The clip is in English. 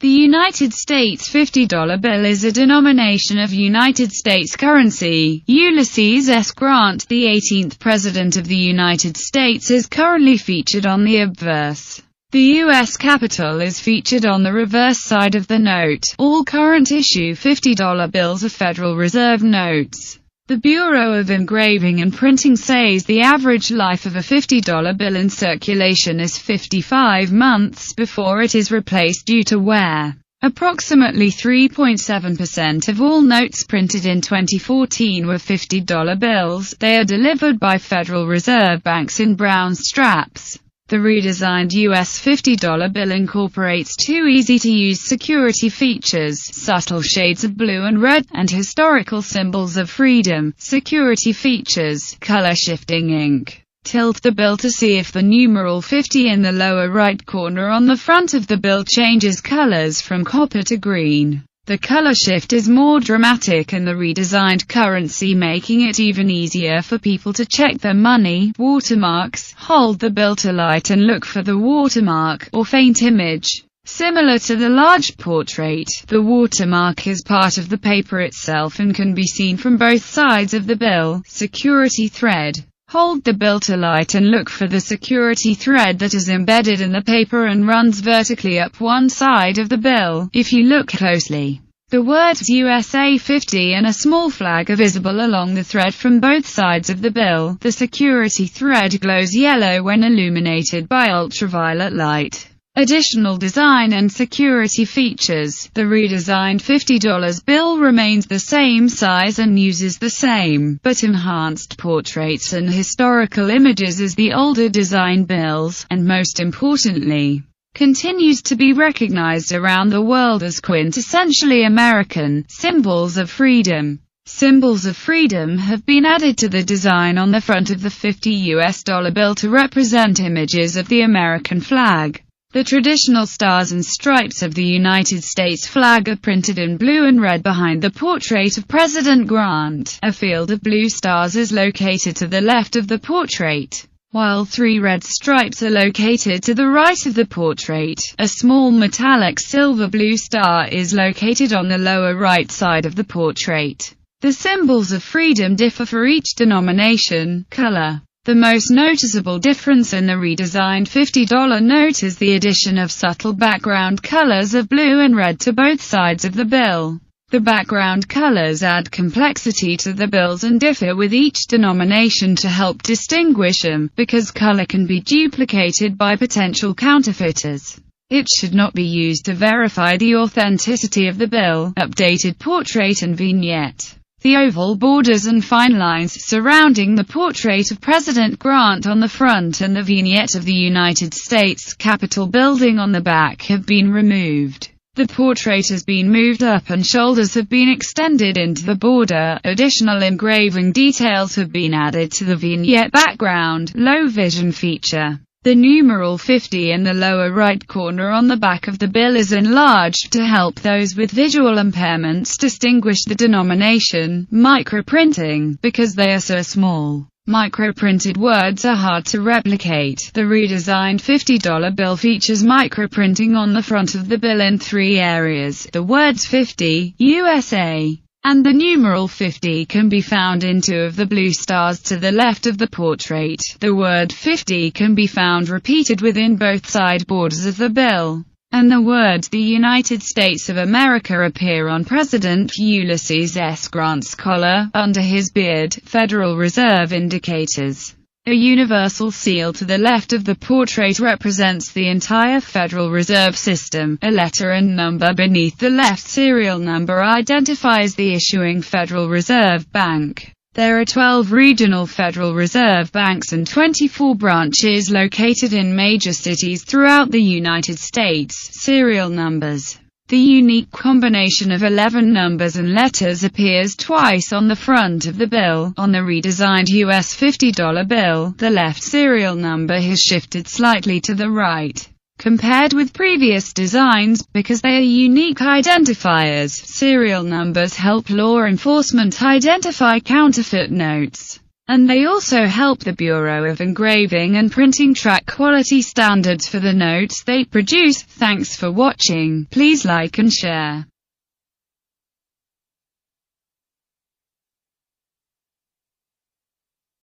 The United States $50 bill is a denomination of United States currency. Ulysses S. Grant, the 18th President of the United States, is currently featured on the obverse. The U.S. Capitol is featured on the reverse side of the note. All current issue $50 bills are Federal Reserve notes. The Bureau of Engraving and Printing says the average life of a $50 bill in circulation is 55 months before it is replaced due to wear. Approximately 3.7% of all notes printed in 2014 were $50 bills. They are delivered by Federal Reserve banks in brown straps. The redesigned U.S. $50 bill incorporates two easy-to-use security features: subtle shades of blue and red, and historical symbols of freedom. Security features: color shifting ink. Tilt the bill to see if the numeral 50 in the lower right corner on the front of the bill changes colors from copper to green. The color shift is more dramatic in the redesigned currency, making it even easier for people to check their money. Watermarks: hold the bill to light and look for the watermark, or faint image. Similar to the large portrait, the watermark is part of the paper itself and can be seen from both sides of the bill. Security thread: hold the bill to light and look for the security thread that is embedded in the paper and runs vertically up one side of the bill. If you look closely, the words USA 50 and a small flag are visible along the thread from both sides of the bill. The security thread glows yellow when illuminated by ultraviolet light. Additional design and security features: the redesigned $50 bill remains the same size and uses the same, but enhanced portraits and historical images as the older design bills, and most importantly, continues to be recognized around the world as quintessentially American. Symbols of freedom. Symbols of freedom have been added to the design on the front of the $50 bill to represent images of the American flag. The traditional stars and stripes of the United States flag are printed in blue and red behind the portrait of President Grant. A field of blue stars is located to the left of the portrait, while three red stripes are located to the right of the portrait. A small metallic silver-blue star is located on the lower right side of the portrait. The symbols of freedom differ for each denomination. Color. The most noticeable difference in the redesigned $50 note is the addition of subtle background colors of blue and red to both sides of the bill. The background colors add complexity to the bills and differ with each denomination to help distinguish them, because color can be duplicated by potential counterfeiters. It should not be used to verify the authenticity of the bill. Updated portrait and vignette. The oval borders and fine lines surrounding the portrait of President Grant on the front and the vignette of the United States Capitol building on the back have been removed. The portrait has been moved up and shoulders have been extended into the border. Additional engraving details have been added to the vignette background. Low vision feature. The numeral 50 in the lower right corner on the back of the bill is enlarged to help those with visual impairments distinguish the denomination. Microprinting. Because they are so small, microprinted words are hard to replicate. The redesigned $50 bill features microprinting on the front of the bill in three areas. The words 50, USA, and the numeral 50 can be found in two of the blue stars to the left of the portrait. The word 50 can be found repeated within both side borders of the bill, and the words "the United States of America" appear on President Ulysses S. Grant's collar, under his beard. Federal Reserve indicators. A universal seal to the left of the portrait represents the entire Federal Reserve System. A letter and number beneath the left serial number identifies the issuing Federal Reserve Bank. There are 12 regional Federal Reserve banks and 24 branches located in major cities throughout the United States. Serial numbers. The unique combination of 11 numbers and letters appears twice on the front of the bill. On the redesigned US $50 bill, the left serial number has shifted slightly to the right, compared with previous designs, because they are unique identifiers. Serial numbers help law enforcement identify counterfeit notes. and they also help the Bureau of Engraving and Printing track quality standards for the notes they produce. Thanks for watching. Please like and share.